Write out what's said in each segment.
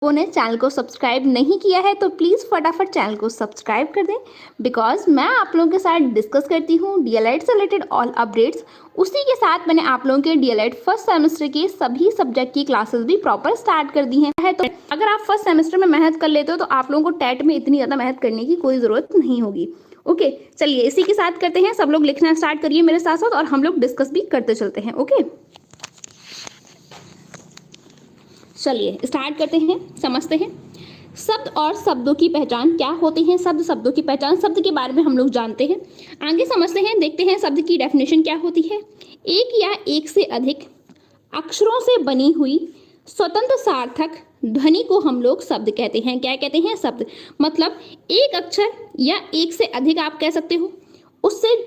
लोगों ने चैनल को सब्सक्राइब नहीं किया है तो प्लीज़ फटाफट चैनल को सब्सक्राइब कर दें बिकॉज मैं आप लोगों के साथ डिस्कस करती हूँ डीएलएड से रिलेटेड ऑल अपडेट्स। उसी के साथ मैंने आप लोगों के डीएलएड फर्स्ट सेमेस्टर के सभी सब्जेक्ट की क्लासेस भी प्रॉपर स्टार्ट कर दी हैं। तो अगर आप फर्स्ट सेमेस्टर में मेहनत कर लेते हो तो आप लोगों को टेट में इतनी ज़्यादा मेहनत करने की कोई ज़रूरत नहीं होगी। ओके, चलिए इसी के साथ करते हैं। सब लोग लिखना स्टार्ट करिए मेरे साथ साथ और हम लोग डिस्कस भी करते चलते हैं। ओके, चलिए स्टार्ट करते हैं, समझते हैं शब्द और शब्दों की पहचान क्या होती है। शब्द, शब्दों की पहचान, शब्द के बारे में हम लोग जानते हैं। आगे समझते हैं, देखते हैं शब्द की डेफिनेशन क्या होती है। एक या एक से अधिक अक्षरों से बनी हुई स्वतंत्र सार्थक ध्वनि को हम लोग शब्द कहते हैं। क्या कहते हैं? शब्द। मतलब एक अक्षर या एक से अधिक आप कह सकते हो, उससे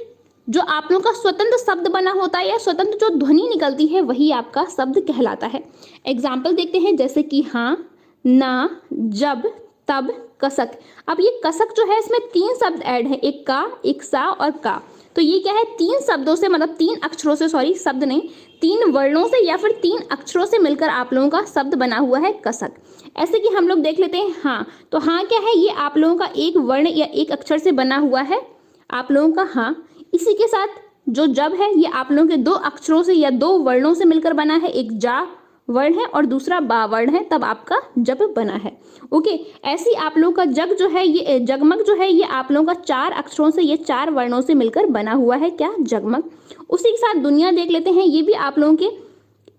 जो आप लोगों का स्वतंत्र शब्द बना होता है या स्वतंत्र जो ध्वनि निकलती है वही आपका शब्द कहलाता है। एग्जाम्पल देखते हैं, जैसे कि हाँ, ना, जब, तब, कसक। अब ये कसक जो है इसमें तीन शब्द ऐड है, एक का, एक सा और का। तो ये क्या है? तीन शब्दों से, मतलब तीन अक्षरों से, सॉरी शब्द नहीं, तीन वर्णों से या फिर तीन अक्षरों से मिलकर आप लोगों का शब्द बना हुआ है कसक। ऐसे कि हम लोग देख लेते हैं हाँ। तो हाँ क्या है? ये आप लोगों का एक वर्ण या एक अक्षर से बना हुआ है आप लोगों का हाँ। इसी के साथ जो जब है ये आप लोगों के दो अक्षरों से या दो वर्णों से मिलकर बना है, एक जा वर्ण है और दूसरा बा वर्ण है, तब आपका जब बना है। ओके, ऐसी आप लोगों का जग जो है, ये जगमग जो है, ये आप लोगों का चार अक्षरों से, ये चार वर्णों से मिलकर बना हुआ है क्या? जगमग। उसी के साथ दुनिया देख लेते हैं, ये भी आप लोगों के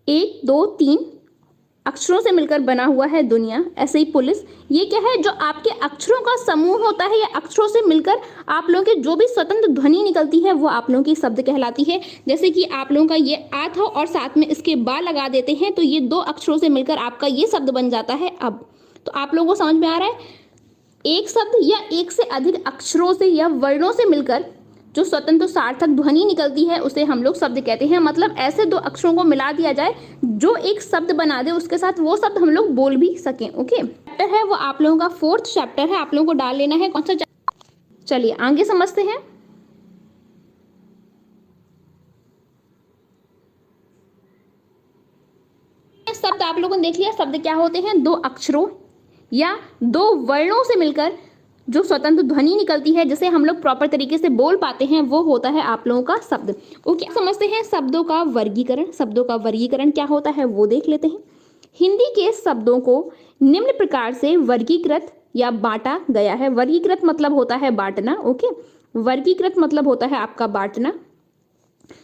एक, दो, तीन अक्षरों से मिलकर बना हुआ है दुनिया। ऐसे ही पुलिस, ये क्या है? जो आपके अक्षरों का समूह होता है या अक्षरों से मिलकर आप लोगों के जो भी स्वतंत्र ध्वनि निकलती है वो आप लोगों की शब्द कहलाती है। जैसे कि आप लोगों का ये आ था और साथ में इसके बा लगा देते हैं तो ये दो अक्षरों से मिलकर आपका ये शब्द बन जाता है अब। तो आप लोगों को समझ में आ रहा है? एक शब्द या एक से अधिक अक्षरों से या वर्णों से मिलकर जो स्वतंत्र सार्थक ध्वनि निकलती है उसे हम लोग शब्द कहते हैं। मतलब ऐसे दो अक्षरों को मिला दिया जाए जो एक शब्द बना दे, उसके साथ वो शब्द हम लोग बोल भी सकें। ओके, चैप्टर है वो आप लोगों का फोर्थ चैप्टर है, आप लोगों को डाल लेना है कौन सा। चलिए आगे समझते हैं। शब्द आप लोगों ने देख लिया, शब्द क्या होते हैं? दो अक्षरों या दो वर्णों से मिलकर जो स्वतंत्र ध्वनि निकलती है जिसे हम लोग प्रॉपर तरीके से बोल पाते हैं वो होता है आप लोगों का शब्द। ओके, समझते हैं शब्दों का वर्गीकरण। शब्दों का वर्गीकरण क्या होता है वो देख लेते हैं। हिंदी के शब्दों को निम्न प्रकार से वर्गीकृत या बांटा गया है। वर्गीकृत मतलब होता है बांटना। ओके, वर्गीकृत मतलब होता है आपका बांटना।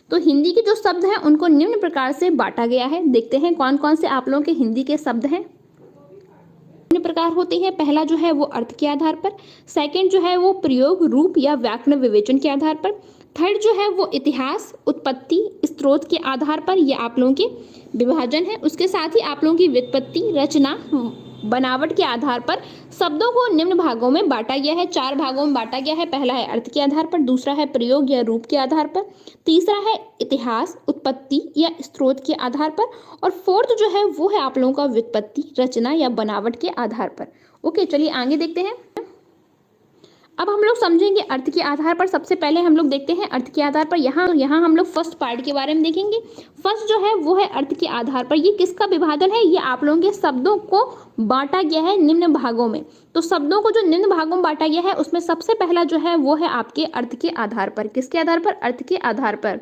तो हिंदी के जो शब्द हैं उनको निम्न प्रकार से बांटा गया है। देखते हैं कौन कौन से आप लोगों के हिंदी के शब्द हैं। निम्न प्रकार होते हैं। पहला जो है वो अर्थ के आधार पर, सेकंड जो है वो प्रयोग, रूप या व्याकरण विवेचन के आधार पर, थर्ड जो है वो इतिहास, उत्पत्ति, स्रोत के आधार पर, ये आप लोगों के विभाजन है। उसके साथ ही आप लोगों की व्युत्पत्ति, रचना, बनावट के आधार पर शब्दों को निम्न भागों में बांटा गया है। चार भागों में बांटा गया है। पहला है अर्थ के आधार पर, दूसरा है प्रयोग या रूप के आधार पर, तीसरा है इतिहास, उत्पत्ति या स्रोत के आधार पर, और फोर्थ जो है वो है आप लोगों का व्युत्पत्ति, रचना या बनावट के आधार पर। ओके, चलिए आगे देखते हैं। अब हम लोग समझेंगे अर्थ के आधार पर। सबसे पहले हम लोग देखते हैं अर्थ के आधार पर। यहाँ हम लोग फर्स्ट पार्ट के बारे में देखेंगे। फर्स्ट जो है वो है अर्थ के आधार पर। ये किसका विभाजन है? ये आप लोगों के शब्दों को बांटा गया है निम्न भागों में। तो शब्दों को जो निम्न भागों में बांटा गया है उसमें सबसे पहला जो है वो है आपके अर्थ के आधार पर। किसके आधार पर? अर्थ के आधार पर।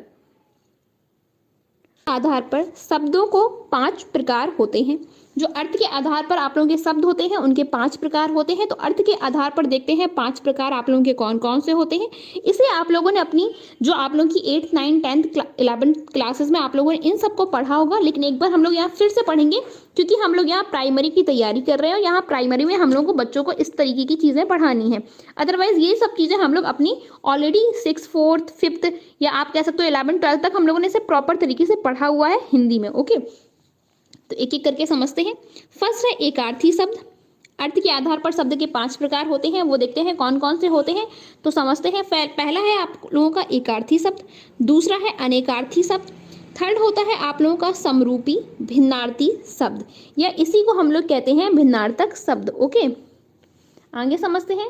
आधार पर शब्दों को 5 प्रकार होते हैं। जो अर्थ के आधार पर आप लोगों के शब्द होते हैं उनके 5 प्रकार होते हैं। तो अर्थ के आधार पर देखते हैं 5 प्रकार आप लोगों के कौन कौन से होते हैं। इसे आप लोगों ने अपनी जो आप लोगों की 8th 9th 10th 11th classes में आप लोगों ने इन सबको पढ़ा होगा, लेकिन एक बार हम लोग यहाँ फिर से पढ़ेंगे क्योंकि हम लोग यहाँ प्राइमरी की तैयारी कर रहे हैं और यहाँ प्राइमरी में हम लोग को बच्चों को इस तरीके की चीज़ें पढ़ानी है। अदरवाइज ये सब चीज़ें हम लोग अपनी ऑलरेडी 6th 4th 5th या आप कह सकते हो 11th 12th तक हम लोगों ने इसे प्रॉपर तरीके से पढ़ा हुआ है हिंदी में। ओके, तो एक एक करके समझते हैं। फर्स्ट है एकार्थी शब्द। अर्थ के आधार पर शब्द के 5 प्रकार होते हैं, वो देखते हैं कौन कौन से होते हैं। तो समझते हैं। पहला है आप लोगों का एकार्थी शब्द, दूसरा है अनेकार्थी शब्द, थर्ड होता है आप लोगों का समरूपी भिन्नार्थी शब्द, या इसी को हम लोग कहते हैं भिन्नार्थक शब्द। ओके, आगे समझते हैं।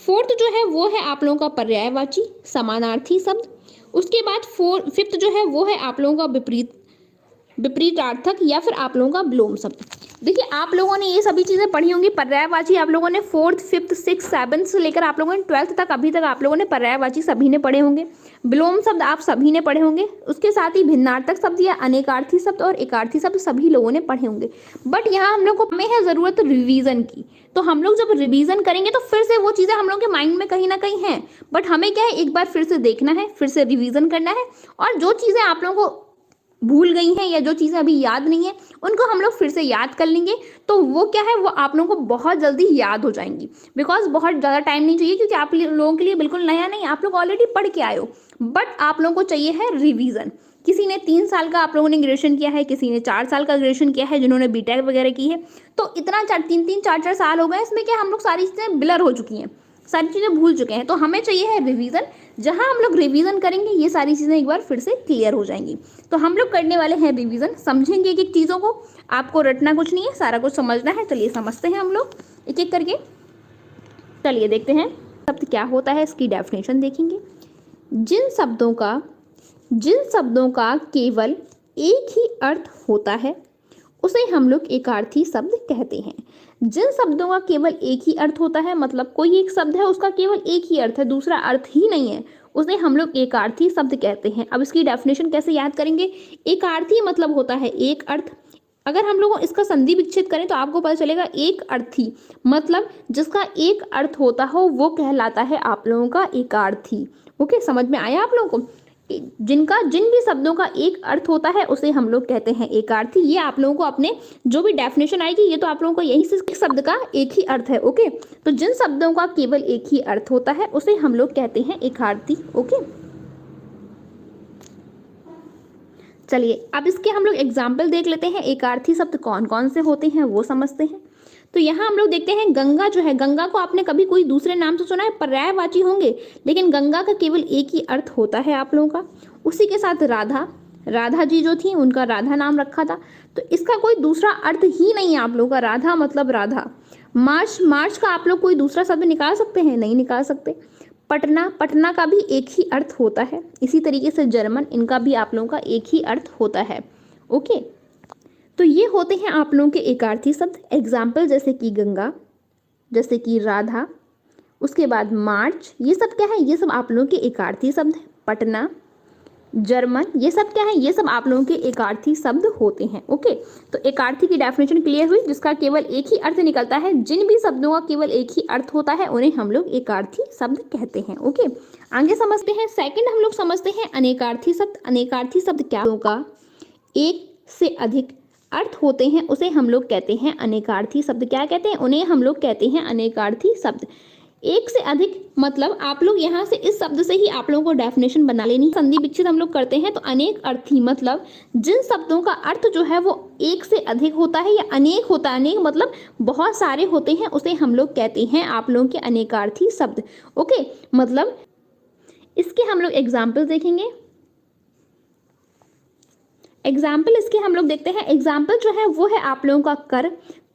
फोर्थ जो है वो है आप लोगों का पर्यायवाची समानार्थी शब्द। उसके बाद फिफ्थ जो है वो है आप लोगों का विपरीत विपरीतार्थक या फिर आप लोगों का विलोम शब्द। देखिए आप लोगों ने ये सभी चीज़ें पढ़ी होंगी। पर्यायवाची आप लोगों ने 4th 5th 6th 7th से लेकर आप लोगों ने 12th तक अभी तक आप लोगों ने पर्यायवाची सभी ने पढ़े होंगे। विलोम शब्द आप सभी ने पढ़े होंगे। उसके साथ ही भिन्नार्थक शब्द या अनेकार्थी शब्द और एकार्थी शब्द सभी लोगों ने पढ़े होंगे। बट यहाँ हम लोग को हमें है ज़रूरत रिवीजन की। तो हम लोग जब रिवीजन करेंगे तो फिर से वो चीज़ें हम लोग के माइंड में कहीं ना कहीं हैं, बट हमें क्या है एक बार फिर से देखना है, फिर से रिवीजन करना है, और जो चीज़ें आप लोगों को भूल गई हैं या जो चीज़ें अभी याद नहीं है उनको हम लोग फिर से याद कर लेंगे। तो वो क्या है, वो आप लोगों को बहुत जल्दी याद हो जाएंगी। बिकॉज बहुत ज़्यादा टाइम नहीं चाहिए, क्योंकि आप लोगों के लिए बिल्कुल नया नहीं, आप लोग ऑलरेडी पढ़ के आए हो, बट आप लोगों को चाहिए है रिवीजन। किसी ने 3 साल का आप लोगों ने ग्रेजुएशन किया है, किसी ने 4 साल का ग्रेजुएशन किया है, जिन्होंने बीटेक वगैरह की है, तो इतना 3-3 4-4 साल हो गए, इसमें क्या हम लोग सारी चीज़ें ब्लर हो चुकी हैं, सारी चीज़ें भूल चुके हैं। तो हमें चाहिए है रिवीजन। जहां हम लोग रिवीजन करेंगे ये सारी चीज़ें एक बार फिर से क्लियर हो जाएंगी। तो हम लोग करने वाले हैं रिवीजन, समझेंगे एक एक चीज़ों को। आपको रटना कुछ नहीं है, सारा कुछ समझना है। चलिए समझते हैं हम लोग एक एक करके। चलिए देखते हैं शब्द क्या होता है, इसकी डेफिनेशन देखेंगे। जिन शब्दों का केवल एक ही अर्थ होता है उसे हम लोग एकार्थी शब्द कहते हैं। जिन शब्दों का केवल एक ही अर्थ होता है, मतलब कोई एक शब्द है उसका केवल एक ही अर्थ है, दूसरा अर्थ ही नहीं है, उसे हम लोग एकार्थी शब्द कहते हैं। अब इसकी डेफिनेशन कैसे याद करेंगे। एकार्थी मतलब होता है एक अर्थ। अगर हम लोग इसका संधि विच्छेद करें तो आपको पता चलेगा एक अर्थी मतलब जिसका एक अर्थ होता हो वो कहलाता है आप लोगों का एकार्थी। ओके, समझ में आया आप लोगों को। जिन भी शब्दों का एक अर्थ होता है उसे हम लोग कहते हैं एकार्थी। ये आप लोगों को अपने जो भी डेफिनेशन आएगी ये तो आप लोगों को यही से शब्द का एक ही अर्थ है। ओके, तो जिन शब्दों का केवल एक ही अर्थ होता है उसे हम लोग कहते हैं एकार्थी। ओके, चलिए अब इसके हम लोग एग्जाम्पल देख लेते हैं। एकार्थी शब्द कौन कौन से होते हैं वो समझते हैं। तो यहाँ हम लोग देखते हैं गंगा जो है, गंगा को आपने कभी कोई दूसरे नाम से सुना है, पर्यायवाची होंगे, लेकिन गंगा का केवल एक ही अर्थ होता है आप लोगों का। उसी के साथ राधा जी जो थी उनका राधा नाम रखा था, तो इसका कोई दूसरा अर्थ ही नहीं है आप लोगों का, राधा मतलब राधा। मार्च का आप लोग कोई दूसरा शब्द निकाल सकते हैं, नहीं निकाल सकते। पटना का भी एक ही अर्थ होता है। इसी तरीके से जर्मन, इनका भी आप लोगों का एक ही अर्थ होता है। ओके, तो ये होते हैं आप लोगों के एकार्थी शब्द। एग्जाम्पल जैसे कि गंगा, जैसे कि राधा, उसके बाद मार्च, ये सब क्या है, ये सब आप लोगों के एकार्थी शब्द हैं। पटना, जर्मन, ये सब क्या है, ये सब आप लोगों के एकार्थी शब्द होते हैं। ओके, तो एकार्थी की डेफिनेशन क्लियर हुई, जिसका केवल एक ही अर्थ निकलता है। जिन भी शब्दों का केवल एक ही अर्थ होता है उन्हें हम लोग एकार्थी शब्द कहते हैं। ओके, आगे समझते हैं। सेकंड हम लोग समझते हैं अनेकार्थी शब्द। अनेकार्थी शब्द क्या होगा, एक से अधिक अर्थ होते हैं उसे हम लोग कहते हैं अनेकार्थी शब्द। क्या कहते हैं, उन्हें हम लोग कहते हैं अनेकार्थी शब्द। एक से अधिक मतलब आप लोग यहाँ से इस शब्द से ही आप लोगों को डेफिनेशन बना लेनी। संधि विच्छेद हम लोग करते हैं तो अनेक अर्थी मतलब जिन शब्दों का अर्थ जो है वो एक से अधिक होता है या अनेक होता है, अनेक मतलब बहुत सारे होते हैं, उसे हम लोग कहते हैं आप लोगों के अनेकार्थी शब्द। ओके, मतलब इसके हम लोग एग्जाम्पल देखेंगे। एग्जाम्पल इसके हम लोग देखते हैं। एग्जाम्पल जो है वो है आप लोगों का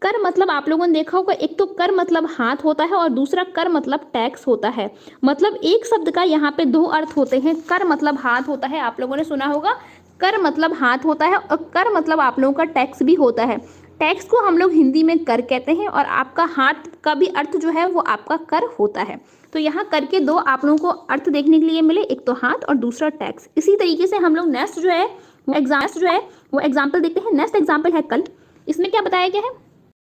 कर मतलब आप लोगों ने देखा होगा, एक तो कर मतलब हाथ होता है और दूसरा कर मतलब टैक्स होता है। मतलब एक शब्द का यहाँ पे दो अर्थ होते हैं। कर मतलब हाथ होता है, आप लोगों ने सुना होगा, कर मतलब हाथ होता है, और कर मतलब आप लोगों का टैक्स भी होता है। टैक्स को हम लोग हिंदी में कर कहते हैं और आपका हाथ का भी अर्थ जो है वो आपका कर होता है। तो यहाँ कर के दो आप लोगों को अर्थ देखने के लिए मिले, एक तो हाथ और दूसरा टैक्स। इसी तरीके से हम लोग नेक्स्ट जो है वो एग्जाम्पल देखते हैं। नेक्स्ट एग्जाम्पल है कल। इसमें क्या बताया गया है,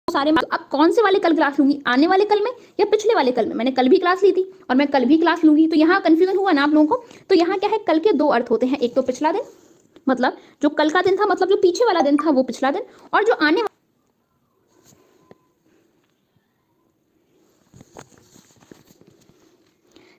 सारे अब कौन से वाले कल क्लास लूंगी, आने वाले कल में या पिछले वाले कल में। मैंने कल भी क्लास ली थी और मैं कल भी क्लास लूंगी, तो यहाँ कंफ्यूजन हुआ ना आप लोगों को। तो यहाँ क्या है, कल के दो अर्थ होते हैं, एक तो पिछला दिन मतलब जो कल का दिन था, मतलब जो पीछे वाला दिन था वो पिछला दिन, और जो आने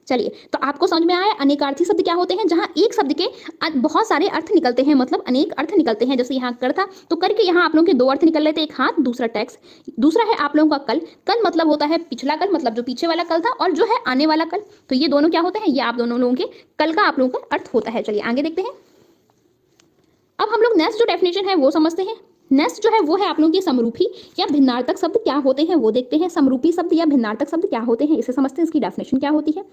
चलिए तो आपको समझ में आया अनेकार्थी शब्द क्या होते हैं, जहां एक शब्द के बहुत सारे अर्थ निकलते हैं, मतलब अनेक अर्थ निकलते हैं। जैसे यहाँ कर था तो कर के यहाँ आप लोगों के दो अर्थ निकल रहे थे, एक हाथ दूसरा टैक्स। दूसरा है आप लोगों का कल मतलब होता है पिछला कल, मतलब जो पीछे वाला कल था, और जो है आने वाला कल। तो ये दोनों क्या होते हैं, ये आप दोनों लोगों के कल का आप लोगों का अर्थ होता है। चलिए आगे देखते हैं। अब हम लोग नेक्स्ट जो डेफिनेशन है वो समझते हैं। नेक्स्ट जो है वो है आप लोगों की समरूपी या भिन्नार्थक शब्द क्या होते हैं वो देखते हैं। समरूपी शब्द या भिन्नार्थक शब्द क्या होते हैं इसे समझते हैं, इसकी डेफिनेशन क्या होती है।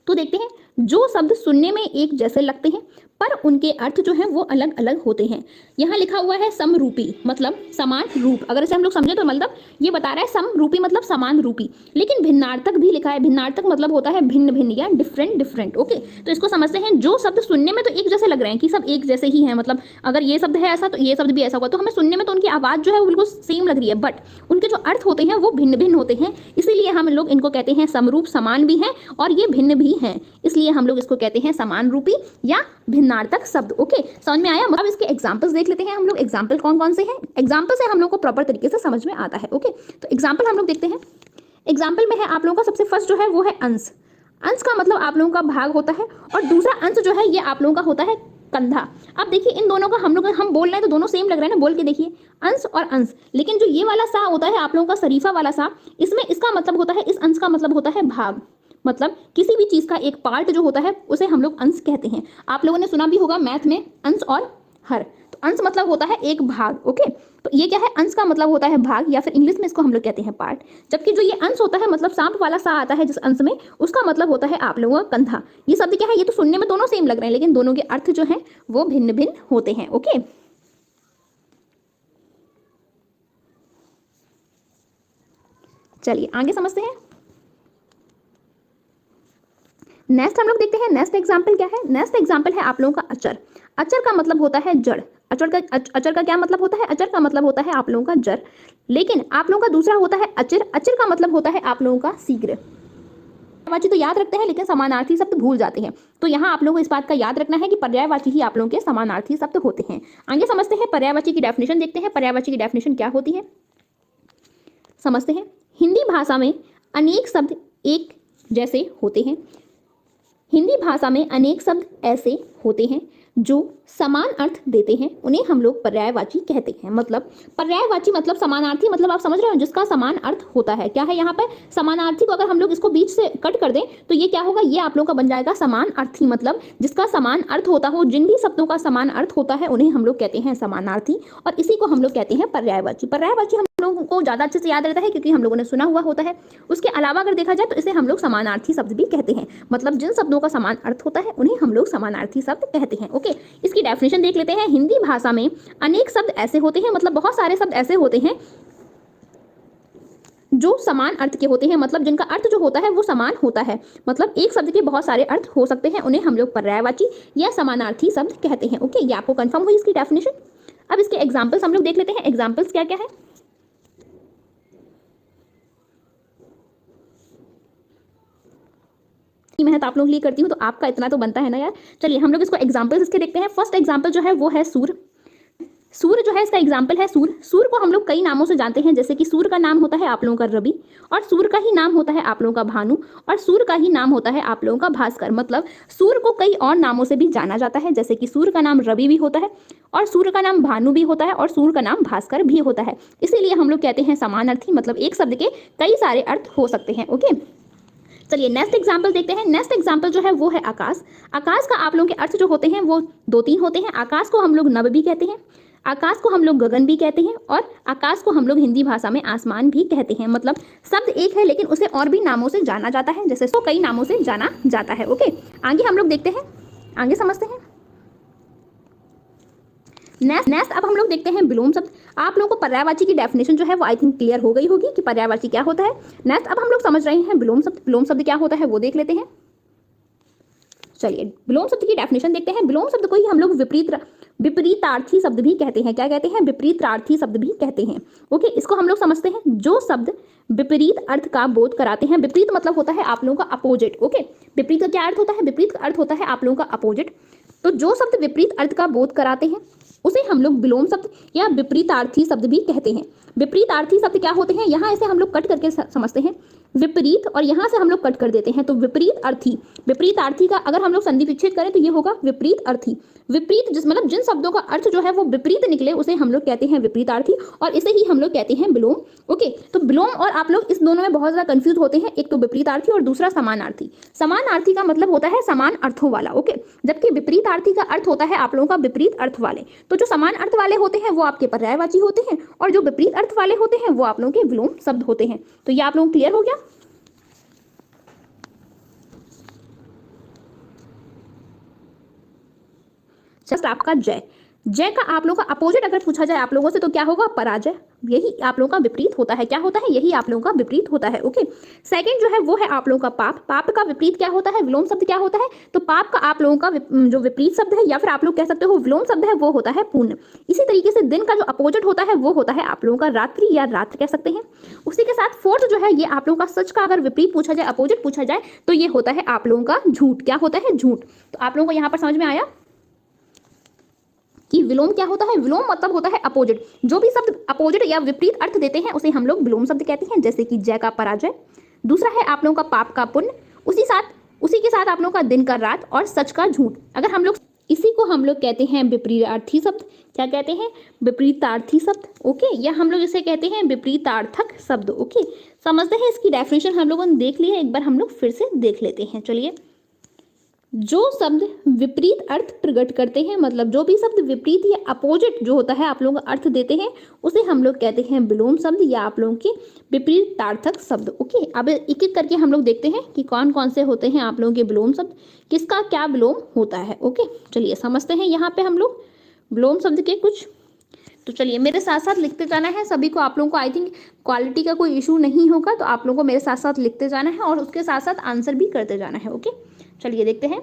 तो देखते हैं, जो शब्द सुनने में एक जैसे लगते हैं पर उनके अर्थ जो हैं वो अलग अलग होते हैं। यहाँ लिखा हुआ है समरूपी मतलब समान रूप, अगर इसे हम लोग समझे तो मतलब ये बता रहा है समरूपी मतलब समान रूपी। लेकिन भिन्नार्थक भी लिखा है, भिन्नार्थक मतलब होता है भिन्न भिन्न या डिफरेंट डिफरेंट। ओके, तो इसको समझते हैं। जो शब्द सुनने में तो एक जैसे लग रहे हैं कि सब एक जैसे ही हैं, मतलब अगर ये शब्द है ऐसा तो ये शब्द भी ऐसा होगा, तो हमें सुनने में तो उनकी आवाज़ जो है वो बिल्कुल सेम लग रही है, बट उनके जो अर्थ होते हैं वो भिन्न भिन्न होते हैं। इसीलिए हम लोग इनको कहते हैं समरूप, समान भी हैं और ये भिन्न भी हैं, इसलिए हम लोग इसको कहते हैं समान रूपी या भिन्नार्थक शब्द। ओके, समझ में आया? अब इसके एग्जांपल्स देख लेते हैं हम लोग। एग्जांपल कौन कौन से हैं? एग्जांपल से हम लोग को प्रॉपर तरीके से समझ में आता है। ओके, तो एग्जांपल हम लोग देखते हैं। एग्जांपल में है आप लोगों का सबसे फर्स्ट जो है वो है अंश। अंश का मतलब आप लोगों का भाग होता है, और दूसरा अंश जो है ये आप लोगों का होता है कंधा। अब देखिए इन दोनों का हम बोल रहे हैं तो दोनों सेम लग रहा है ना, बोल के देखिए अंश और अंश। लेकिन जो ये वाला सा होता है आप लोगों का शरीफा वाला सा, इसमें इसका मतलब होता है, इस अंश का मतलब होता है भाग। मतलब किसी भी चीज का एक पार्ट जो होता है उसे हम लोग अंश कहते हैं। आप लोगों ने सुना भी होगा मैथ में अंश और हर, तो अंश मतलब होता है एक भाग। ओके, तो ये क्या है? अंश का मतलब होता है भाग, या फिर इंग्लिश में इसको हम लोग कहते हैं पार्ट। जबकि जो ये अंश होता है मतलब सांप वाला सा आता है जिस अंश में, उसका मतलब होता है आप लोगों का कंधा। ये शब्द क्या है? ये तो सुनने में दोनों सेम लग रहे हैं लेकिन दोनों के अर्थ जो है वो भिन्न भिन्न होते हैं। ओके, चलिए आगे समझते हैं। नेक्स्ट हम लोग देखते हैं नेक्स्ट एग्जाम्पल क्या है। नेक्स्ट एग्जाम्पल है आप लोगों का अचर। अचर का मतलब होता है जड़। अचर का क्या मतलब होता है? अचर का मतलब होता है आप लोगों का जड़। लेकिन आप लोगों का दूसरा होता है अचिर। अचिर का मतलब होता है आप लोगों का शीघ्र। पर्यायवाची तो याद रखते हैं लेकिन समानार्थी शब्द भूल जाते हैं, तो यहाँ आप लोगों को इस बात का याद रखना है कि पर्यायवाची ही आप लोगों के समानार्थी शब्द होते हैं। आगे समझते हैं, पर्यायवाची की डेफिनेशन देखते हैं। पर्यायवाची की डेफिनेशन क्या होती है समझते हैं। हिंदी भाषा में अनेक शब्द एक जैसे होते हैं। हिंदी भाषा में अनेक शब्द ऐसे होते हैं जो समान अर्थ देते हैं, उन्हें हम लोग पर्यायवाची कहते हैं। मतलब पर्यायवाची मतलब समानार्थी, मतलब आप समझ रहे हो जिसका समान अर्थ होता है। क्या है यहाँ पर? समानार्थी को अगर हम लोग इसको बीच से कट कर दें तो ये क्या होगा? ये आप लोगों का बन जाएगा समान अर्थी। मतलब जिसका समान अर्थ होता हो, जिन भी शब्दों का समान अर्थ होता है उन्हें हम लोग कहते हैं समानार्थी, और इसी को हम लोग कहते हैं पर्यायवाची। पर्यायवाची हम लोगों को ज़्यादा अच्छे से याद रहता है क्योंकि हम लोगों ने सुना हुआ होता है। उसके अलावा अगर देखा जाए तो इसे हम लोग समानार्थी शब्द भी कहते हैं। मतलब जिन शब्दों का समान अर्थ होता है उन्हें हम लोग समानार्थी शब्द कहते हैं। ओके, इसकी डेफिनेशन देख लेते हैं। हिंदी भाषा में अनेक शब्द ऐसे होते हैं, मतलब बहुत सारे शब्द ऐसे होते हैं जो समान अर्थ के होते हैं, मतलब जिनका अर्थ जो होता है वो समान होता है। मतलब एक शब्द के बहुत सारे अर्थ हो सकते हैं, उन्हें हम लोग पर्यायवाची या समानार्थी शब्द कहते हैं। ओके, ये आपको कंफर्म हुई इसकी डेफिनेशन। अब इसके एग्जांपल्स हम लोग देख लेते हैं। एग्जांपल्स क्या क्या है? मेहनत आप लोग के लिए करती हूँ तो आपका इतना तो बनता है ना यार। चलिए हम लोग इसको एग्जांपल्स इसके देखते हैं। फर्स्ट एग्जांपल जो है वो है सूर। सूर्य जो है इसका एग्जाम्पल है सूर। सूर्य को हम लोग कई नामों से जानते हैं, जैसे कि सूर्य का नाम होता है आप लोगों का रवि, और सूर्य का ही नाम होता है आप लोगों का भानु, और सूर्य का ही नाम होता है आप लोगों का भास्कर। मतलब सूर्य को कई और नामों से भी जाना जाता है, जैसे कि सूर्य का नाम रवि भी होता है, और सूर्य का नाम भानु भी होता है, और सूर्य का नाम भास्कर भी होता है। इसीलिए हम लोग कहते हैं समानार्थी, मतलब एक शब्द के कई सारे अर्थ हो सकते हैं। ओके, चलिए नेक्स्ट एग्जाम्पल देखते हैं। नेक्स्ट एग्जाम्पल जो है वो है आकाश। आकाश का आप लोगों के अर्थ जो होते हैं वो दो तीन होते हैं। आकाश को हम लोग नभ भी कहते हैं, आकाश को हम लोग गगन भी कहते हैं, और आकाश को हम लोग हिंदी भाषा में आसमान भी कहते हैं। मतलब शब्द एक है लेकिन उसे और भी नामों से जाना जाता है, जैसे तो कई नामों से जाना जाता है। ओके, आगे हम लोग देखते हैं, आगे समझते हैं। नेक्स्ट अब हम लोग देखते हैं विलोम शब्द। आप लोगों को पर्यायवाची की डेफिनेशन जो है वो आई थिंक क्लियर हो गई होगी कि पर्यायवाची क्या होता है। नेक्स्ट अब हम लोग समझ रहे हैं विलोम शब्द। विलोम शब्द क्या होता है वो देख लेते हैं। चलिए विलोम शब्द की डेफिनेशन देखते हैं। विलोम शब्द को ही हम लोग विपरीतार्थी शब्द भी कहते हैं। क्या कहते हैं? विपरीतार्थी शब्द भी कहते हैं। ओके, इसको हम लोग समझते हैं। जो शब्द विपरीत अर्थ का बोध कराते हैं, विपरीत मतलब होता है आप लोगों का अपोजिट। ओके, विपरीत का क्या अर्थ होता है? विपरीत का अर्थ होता है आप लोगों का अपोजिट। तो जो शब्द विपरीत अर्थ का बोध कराते हैं उसे हम लोग विलोम शब्द या विपरीतार्थी शब्द भी कहते हैं। विपरीतार्थी शब्द क्या होते हैं? यहाँ इसे हम लोग कट करके समझते हैं। विपरीत और यहाँ से हम लोग कट कर देते हैं, तो विपरीत अर्थी। विपरीतार्थी का अगर हम लोग संधि विच्छेद करें तो ये होगा विपरीत अर्थी। विपरीत जिस मतलब जिन शब्दों का अर्थ जो है वो विपरीत निकले उसे हम लोग कहते हैं विपरीतार्थी, और इसे ही हम लोग कहते हैं विलोम। ओके, तो विलोम और आप लोग इस दोनों में बहुत ज्यादा कंफ्यूज होते हैं, एक तो विपरीतार्थी और दूसरा समानार्थी। समानार्थी का मतलब होता है समान अर्थों वाला। ओके, जबकि विपरीतार्थी का अर्थ होता है आप लोगों का विपरीत अर्थ वाले। तो जो समान अर्थ वाले होते हैं वो आपके पर्यायवाची होते हैं, और जो विपरीत अर्थ वाले होते हैं वो आप लोगों के विलोम शब्द होते हैं। तो ये आप लोगों को क्लियर हो गया। जस्ट आपका जय। जय का आप लोगों का अपोजिट अगर पूछा जाए आप लोगों से तो क्या होगा? पराजय। यही आप लोगों का विपरीत होता है। क्या होता है? यही आप लोगों का विपरीत होता है। ओके, सेकंड जो है वो है आप लोगों का पाप। पाप का विपरीत क्या होता है? विलोम शब्द क्या होता है? तो पाप का आप लोगों का जो विपरीत शब्द है या फिर आप लोग कह सकते हो विलोम शब्द है वो होता है पुण्य। इसी तरीके से दिन का जो अपोजिट होता है वो होता है आप लोगों का रात्रि या रात्र कह सकते हैं। उसी के साथ फोर्थ जो है ये आप लोगों का सच का अगर विपरीत पूछा जाए, अपोजिट पूछा जाए तो ये होता है आप लोगों का झूठ। क्या होता है? झूठ। तो आप लोगों को यहाँ पर समझ में आया कि विलोम क्या होता है? विलोम मतलब होता है अपोजिट। जो भी शब्द अपोजिट या विपरीत अर्थ देते हैं उसे हम लोग विलोम शब्द कहते हैं, जैसे कि जय का पराजय। दूसरा है आप लोगों का पाप का पुण्य। उसी के साथ आप लोगों का दिन का रात और सच का झूठ। अगर हम लोग इसी को हम लोग कहते हैं विपरीतार्थी शब्द। क्या कहते हैं? विपरीतार्थी शब्द। ओके, या हम लोग इसे कहते हैं विपरीतार्थक शब्द। ओके, समझते हैं इसकी डेफिनेशन हम लोगों ने देख ली है, एक बार हम लोग फिर से देख लेते हैं। चलिए, जो शब्द विपरीत अर्थ प्रकट करते हैं, मतलब जो भी शब्द विपरीत या अपोजिट जो होता है आप लोगों का अर्थ देते हैं उसे हम लोग कहते हैं विलोम शब्द या आप लोगों के विपरीतार्थक शब्द। ओके, अब एक एक करके हम लोग देखते हैं कि कौन कौन से होते हैं आप लोगों के विलोम शब्द, किसका क्या विलोम होता है। ओके, चलिए समझते हैं यहाँ पे हम लोग विलोम शब्द के कुछ। तो चलिए मेरे साथ साथ लिखते जाना है सभी को। आप लोगों को आई थिंक क्वालिटी का कोई इशू नहीं होगा, तो आप लोगों को मेरे साथ साथ लिखते जाना है और उसके साथ साथ आंसर भी करते जाना है। ओके, चलिए देखते हैं,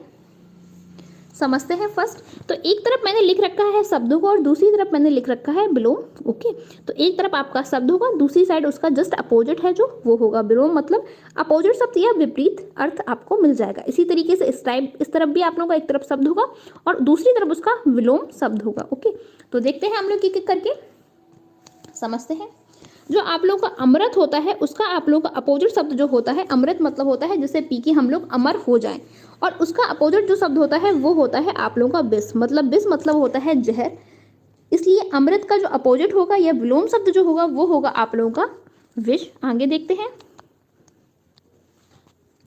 समझते हैं। फर्स्ट तो एक तरफ मैंने लिख रखा है शब्दों को और दूसरी तरफ मैंने लिख रखा है विलोम। ओके, तो एक तरफ आपका शब्द होगा, दूसरी साइड उसका जस्ट अपोजिट है जो वो होगा विलोम, मतलब अपोजिट शब्द या विपरीत अर्थ आपको मिल जाएगा। इसी तरीके से इस तरफ भी आप लोगों का एक तरफ शब्द होगा और दूसरी तरफ उसका विलोम शब्द होगा। ओके, तो देखते हैं हम लोग एक एक करके समझते हैं। जो आप लोगों का अमृत होता है उसका आप लोगों का अपोजिट शब्द जो होता है, अमृत मतलब होता है जिसे पी के हम लोग अमर हो जाएं, और उसका अपोजिट जो शब्द होता है वो होता है आप लोगों का विष, मतलब विष मतलब होता है जहर। इसलिए अमृत का जो अपोजिट होगा या विलोम शब्द जो होगा वो होगा आप लोगों का विष। आगे देखते हैं,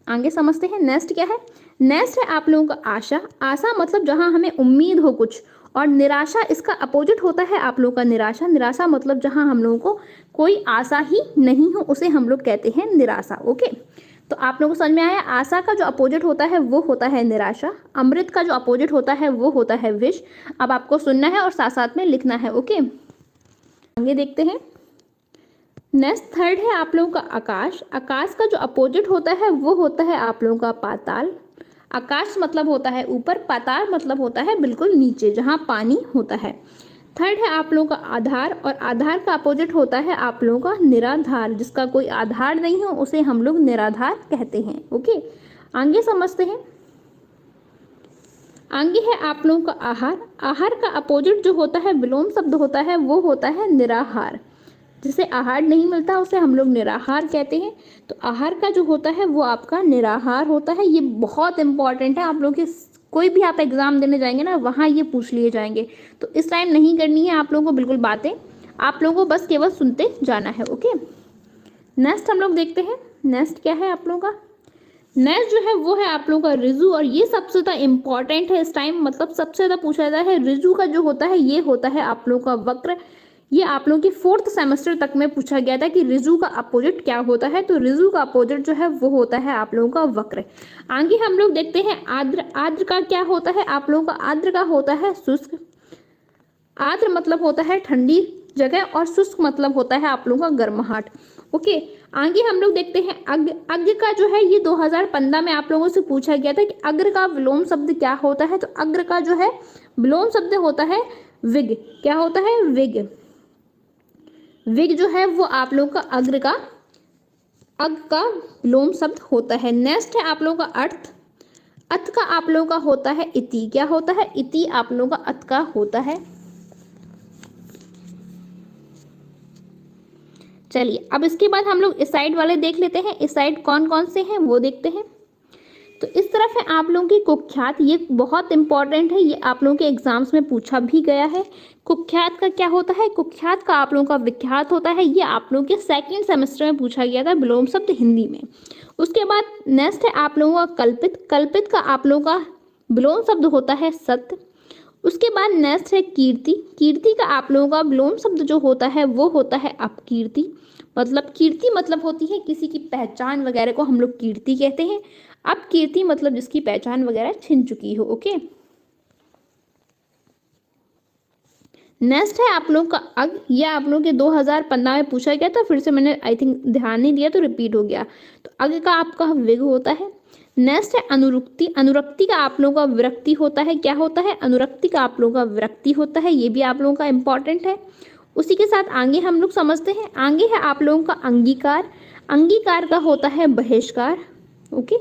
आगे समझते हैं। नेक्स्ट क्या है? नेक्स्ट है आप लोगों का आशा। आशा मतलब जहां हमें उम्मीद हो कुछ, और निराशा इसका अपोजिट होता है आप लोगों का निराशा। निराशा मतलब जहां हम लोगों को कोई आशा ही नहीं हो उसे हम लोग कहते हैं निराशा। ओके, तो आप लोगों को समझ में आया, आशा का जो अपोजिट होता है वो होता है निराशा, अमृत का जो अपोजिट होता है वो होता है विष। अब आपको सुनना है और साथ साथ में लिखना है। ओके, आगे देखते हैं। नेक्स्ट थर्ड है आप लोगों का आकाश। आकाश का जो अपोजिट होता है वो होता है आप लोगों का पाताल। आकाश मतलब होता है ऊपर, पाताल मतलब होता है बिल्कुल नीचे जहाँ पानी होता है। थर्ड है आप लोगों का आधार, और आधार का अपोजिट होता है आप लोगों का निराधार। जिसका कोई आधार नहीं हो उसे हम लोग निराधार कहते हैं। ओके, आगे समझते हैं। आगे है आप लोगों का आहार। आहार का अपोजिट जो होता है विलोम शब्द होता है वो होता है निराहार। जिसे आहार नहीं मिलता उसे हम लोग निराहार कहते हैं। तो आहार का जो होता है वो आपका निराहार होता है। ये बहुत इंपॉर्टेंट है, आप लोग के कोई भी आप एग्जाम देने जाएंगे ना वहाँ ये पूछ लिए जाएंगे, तो इस टाइम नहीं करनी है आप लोगों को बिल्कुल बातें, आप लोगों को बस केवल सुनते जाना है। ओके, नेक्स्ट हम लोग देखते हैं। नेक्स्ट क्या है आप लोगों का? नेक्स्ट जो है वो है आप लोगों का रिजु, और ये सबसे ज़्यादा इंपॉर्टेंट है इस टाइम, मतलब सबसे ज़्यादा पूछा जाता है। रिजु का जो होता है ये होता है आप लोगों का वक्र। ये आप लोगों के 4th सेमेस्टर तक में पूछा गया था कि रिजु का अपोजिट क्या होता है, तो रिजु का अपोजिट जो है वो होता है आप लोगों का वक्र। आगे हम लोग देखते हैं आर्द्र। आर्द्र का क्या होता है आप लोगों का? आर्द्र का होता है शुष्क। आर्द्र मतलब होता है ठंडी जगह और शुष्क मतलब होता है आप लोगों का गर्माहट। ओके, आगे हम लोग देखते हैं अग्र। अग्र का जो है ये 2015 में आप लोगों से पूछा गया था कि अग्र का विलोम शब्द क्या होता है, तो अग्र का जो है विलोम शब्द होता है विग। क्या होता है? विग। विग जो है वो आप लोगों का अग्र का विलोम शब्द होता है। नेक्स्ट है आप लोगों का अर्थ। अथ का आप लोगों का होता है इति। क्या होता है? इति आप लोगों का अथ का होता है। चलिए अब इसके बाद हम लोग इस साइड वाले देख लेते हैं। इस साइड कौन कौन से हैं वो देखते हैं। तो इस तरफ है आप लोगों की कुख्यात। ये बहुत इंपॉर्टेंट है, ये आप लोगों के एग्जाम्स में पूछा भी गया है। कुख्यात का क्या होता है? कुख्यात का आप लोगों का विख्यात होता है। ये आप लोगों के 2nd सेमेस्टर में पूछा गया था विलोम शब्द हिंदी में। उसके बाद नेक्स्ट है आप लोगों का कल्पित। कल्पित का आप लोगों का विलोम शब्द होता है सत्य। उसके बाद नेक्स्ट है कीर्ति। कीर्ति का आप लोगों का विलोम शब्द जो होता है वो होता है अपकीर्ति। मतलब कीर्ति मतलब होती है किसी की पहचान वगैरह को हम लोग कीर्ति कहते हैं। अपकीर्ति मतलब जिसकी पहचान वगैरह छिन चुकी हो। ओके, नेक्स्ट है आप लोग का अग, यह आप लोग के 2015 में पूछा गया था, फिर से मैंने आई थिंक ध्यान नहीं दिया तो रिपीट हो गया। तो अग का आपका विग होता है। नेक्स्ट है अनुरुक्ति। अनुरक्ति का आप लोगों का विरक्ति होता है। क्या होता है? अनुरक्ति का आप लोगों का विरक्ति होता है। ये भी आप लोगों का इंपॉर्टेंट है। उसी के साथ आगे हम लोग समझते हैं। आगे है आप लोगों का अंगीकार। अंगीकार का होता है बहिष्कार। ओके।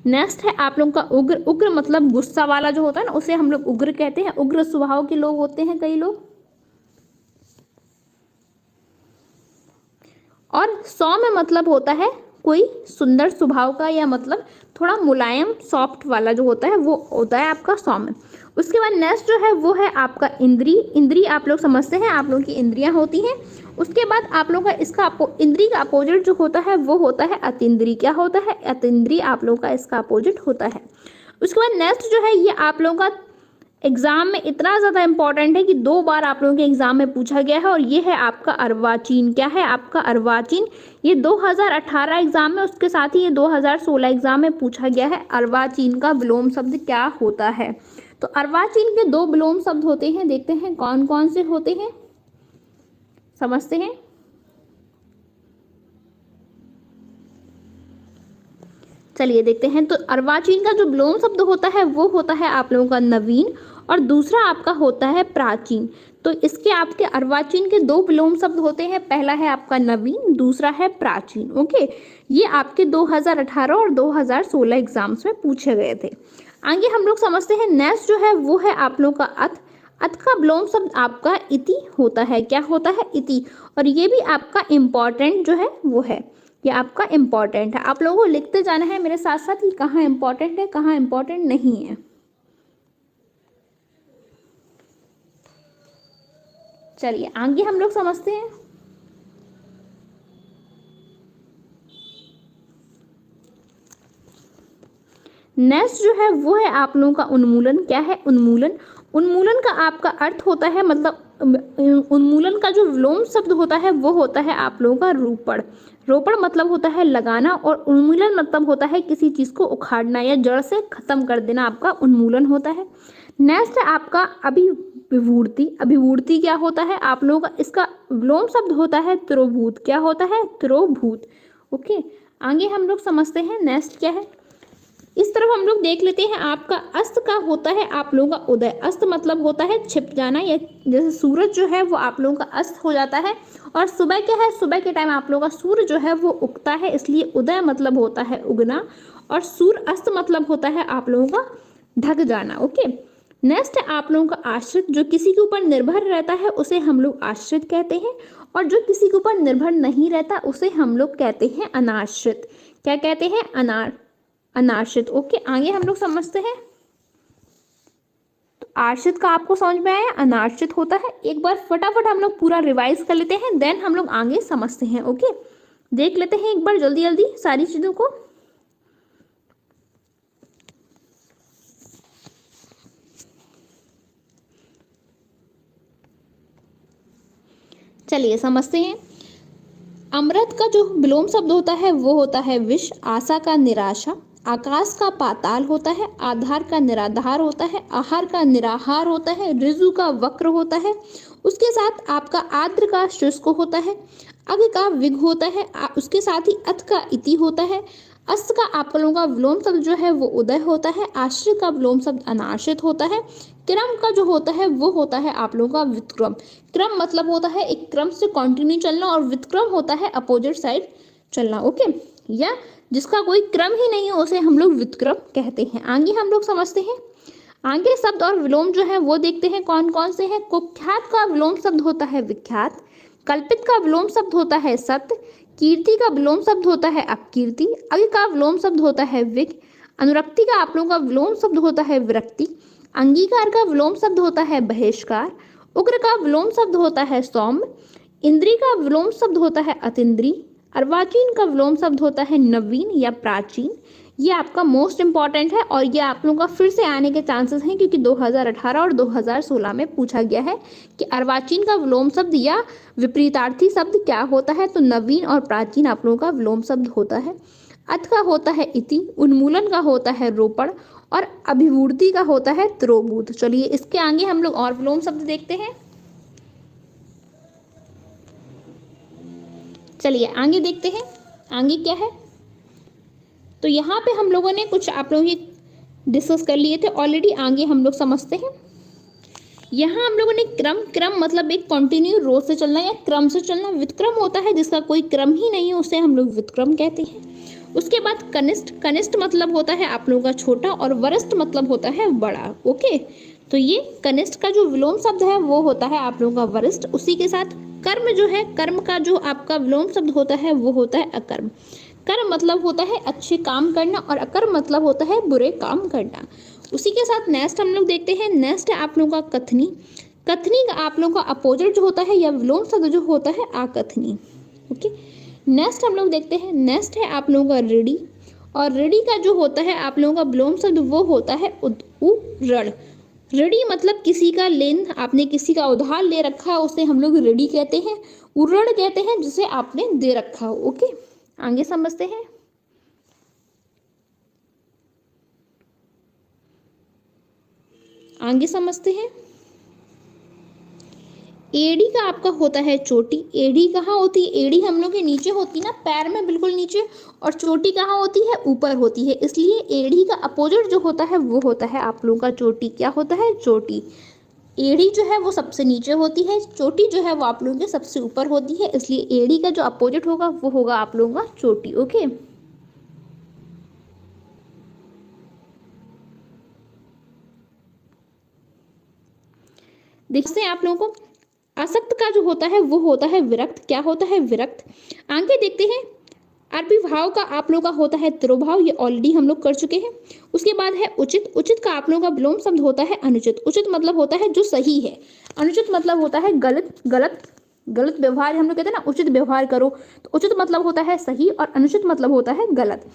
नेक्स्ट है आप लोगों का उग्र। उग्र मतलब गुस्सा वाला जो होता है ना, उसे हम लोग उग्र कहते हैं। उग्र स्वभाव के लोग होते हैं कई लोग। और सौम्य मतलब होता है कोई सुंदर स्वभाव का, या मतलब थोड़ा मुलायम सॉफ्ट वाला जो होता है वो होता है आपका सौम्य। उसके बाद नेक्स्ट जो है वो है आपका इंद्री। इंद्री आप लोग समझते हैं, आप लोगों की इंद्रियां होती हैं। उसके बाद आप लोग का इसका इंद्री का अपोजिट जो होता है वो होता है अतीन्द्रिय। क्या होता है? अतीन्द्रिय आप लोग का इसका अपोजिट होता है। उसके बाद नेक्स्ट जो है ये आप लोगों का एग्जाम में इतना ज़्यादा इंपॉर्टेंट है कि 2 बार आप लोगों के एग्जाम में पूछा गया है, और ये है आपका अर्वाचीन। क्या है आपका? अर्वाचीन। ये 2018 एग्जाम में, उसके साथ ही ये 2016 एग्जाम में पूछा गया है। अर्वाचीन का विलोम शब्द क्या होता है? तो अर्वाचीन के 2 विलोम शब्द होते हैं, देखते हैं कौन कौन से होते हैं, समझते हैं। चलिए देखते हैं। तो अर्वाचीन का जो विलोम शब्द होता है वो होता है आप लोगों का नवीन, और दूसरा आपका होता है प्राचीन। तो इसके आपके अर्वाचीन के 2 विलोम शब्द होते हैं। पहला है आपका नवीन, दूसरा है प्राचीन। ओके, ये आपके 2018 और 2016 एग्जाम्स में पूछे गए थे। आगे हम लोग समझते हैं। नेक्स्ट जो है वो है आप लोग का अथ। अथ का विलोम शब्द आपका इति होता है। क्या होता है? इति। और ये भी आपका इम्पॉर्टेंट जो है वो है, ये आपका इम्पॉर्टेंट है। आप लोगों को लिखते जाना है मेरे साथ साथ कि कहाँ इम्पॉर्टेंट है, कहाँ इम्पॉर्टेंट नहीं है। चलिए आगे हम लोग समझते हैं। नेक्स्ट जो है वो है आप लोगों का उन्मूलन। क्या है? उन्मूलन। उन्मूलन का आपका अर्थ होता है, मतलब उन्मूलन का जो विलोम शब्द होता है वो होता है आप लोगों का रोपण। रोपण मतलब होता है लगाना, और उन्मूलन मतलब होता है किसी चीज को उखाड़ना या जड़ से खत्म कर देना, आपका उन्मूलन होता है। नेक्स्ट है आपका अभिवूर्ति। अभिवूर्ति क्या होता है? आप लोगों का इसका विलोम शब्द होता है तिरोभूत। क्या होता है? तिरोभूत। ओके, आगे हम लोग समझते हैं नेक्स्ट क्या है। इस तरफ हम लोग देख लेते हैं। आपका अस्त का होता है आप लोगों का उदय। अस्त मतलब होता है छिप जाना, या जैसे सूरज जो है वो आप लोगों का अस्त हो जाता है। और सुबह क्या है? सुबह के टाइम आप लोगों का सूर्य जो है वो उगता है, इसलिए उदय मतलब होता है उगना, और सूर्य अस्त मतलब होता है आप लोगों का ढक जाना। ओके, नेक्स्ट है आप लोगों का आश्रित। जो किसी के ऊपर निर्भर रहता है उसे हम लोग आश्रित कहते हैं, और जो किसी के ऊपर निर्भर नहीं रहता उसे हम लोग कहते हैं अनाश्रित। क्या कहते हैं? अनाश्रित। ओके, आगे हम लोग समझते हैं। तो आश्रित का आपको समझ में आया? अनाश्रित होता है। एक बार फटाफट हम लोग पूरा रिवाइज कर लेते हैं, देन हम लोग आगे समझते हैं। ओके, देख लेते हैं एक बार जल्दी जल्दी सारी चीजों को। चलिए समझते हैं। अमृत का जो विलोम शब्द होता है वो होता है विष। आशा का निराशा। आकाश का पाताल होता है। आधार का निराधार होता है। आहार का निराहार होता है। ऋजु का वक्र होता है। उसके साथ आपका आद्र का शुष्क होता है। अग का विग होता है। उसके साथ ही अथ का इति होता है। अस्त का आप लोगों का विलोम शब्द जो है वो उदय होता है। आश्रित का विलोम शब्द अनाश्रित होता है। क्रम का जो होता है वो होता है आप लोगों का व्युत्क्रम। क्रम मतलब होता है एक क्रम से कंटिन्यू चलना, और व्युत्क्रम होता है अपोजिट साइड चलना। ओके, या जिसका कोई क्रम ही नहीं हो उसे हम लोग व्युत्क्रम कहते हैं। आगे हम लोग समझते हैं। आगे शब्द और विलोम जो है वो देखते हैं कौन कौन से हैं। कुख्यात का विलोम शब्द होता है विख्यात। कल्पित का विलोम शब्द होता है सत्य। कीर्ति का विलोम शब्द होता है अपकीर्ति। अग का विलोम शब्द होता है विग। अनुरक्ति का आप लोगों का विलोम शब्द होता है विरक्ति। अंगीकार का विलोम शब्द होता है बहिष्कार। उग्र का विलोम शब्द होता है सौम्य। इंद्री का विलोम शब्द होता है अतीन्द्रिय। अर्वाचीन का विलोम शब्द होता है नवीन या प्राचीन। ये आपका मोस्ट इंपॉर्टेंट है, और ये आप लोगों का फिर से आने के चांसेस हैं, क्योंकि 2018 और 2016 में पूछा गया है कि अर्वाचीन का विलोम शब्द या विपरीतार्थी शब्द क्या होता है। तो नवीन और प्राचीन आप लोगों का विलोम शब्द होता है। अथ का होता है इति। उन्मूलन का होता है रोपण, और अभिवूर्ति का होता है तिरोभूत। चलिए इसके आगे हम लोग और विलोम शब्द देखते हैं। चलिए आगे देखते हैं, आगे क्या है। तो यहाँ पे हम लोगों ने कुछ आप लोग ये डिस्कस कर लिए थे ऑलरेडी, आगे हम लोग समझते हैं। यहाँ हम लोगों ने क्रम मतलब एक कंटिन्यू रो से चलना या क्रम से चलना। व्युत्क्रम होता है जिसका कोई क्रम ही नहीं है, उसे हम लोग व्युत्क्रम कहते हैं। उसके बाद कनिष्ठ मतलब होता है आप लोगों का छोटा, और वरिष्ठ मतलब होता है बड़ा। ओके, तो ये कनिष्ठ का जो विलोम शब्द है वो होता है आप लोगों का वरिष्ठ। उसी के साथ कर्म जो है, कर्म का जो आपका विलोम शब्द होता है वो होता है अकर्म। कर्म मतलब होता है अच्छे काम करना, और अकर्म मतलब होता है बुरे काम करना। उसी के साथ नेक्स्ट हम लोग देखते हैं, नेक्स्ट है आप लोगों का कथनी। कथनी का आप लोगों का अपोजिट जो होता है या विलोम शब्द जो होता है आकथनी। ओके, नेक्स्ट हम लोग देखते हैं, नेक्स्ट है आप लोगों का ऋणी, और ऋणी का जो होता है आप लोगों का विलोम शब्द वो होता है उऋण। ऋणी मतलब किसी का लेन, आपने किसी का उधार ले रखा है उसे हम लोग ऋणी कहते हैं। उऋण कहते हैं जिसे आपने दे रखा हो। ओके, आगे समझते हैं। आगे समझते हैं। एड़ी का आपका होता है चोटी। एड़ी कहाँ होती है? एड़ी हम लोग के नीचे होती है ना, पैर में बिल्कुल नीचे, और चोटी कहाँ होती है? ऊपर होती है। इसलिए एड़ी का अपोजिट जो होता है वो होता है आप लोगों का चोटी। क्या होता है? चोटी। एड़ी जो है वो सबसे नीचे होती है, चोटी जो है वो आप लोगों के सबसे ऊपर होती है, इसलिए एड़ी का जो अपोजिट होगा वो होगा आप लोगों का चोटी। ओके, देखते हैं आप लोगों को। आसक्त का जो होता है वो होता है विरक्त। क्या होता है? विरक्त। आगे देखते हैं। अभिभाव का आप लोगों का होता है तिरोभाव, ये ऑलरेडी हम लोग कर चुके हैं। उसके बाद है उचित। उचित का आप लोगों का विलोम शब्द होता है अनुचित। उचित मतलब होता है जो सही है, अनुचित मतलब होता है गलत। गलत व्यवहार हम लोग कहते हैं ना, उचित व्यवहार करो, तो उचित मतलब होता है सही और अनुचित मतलब होता है गलत।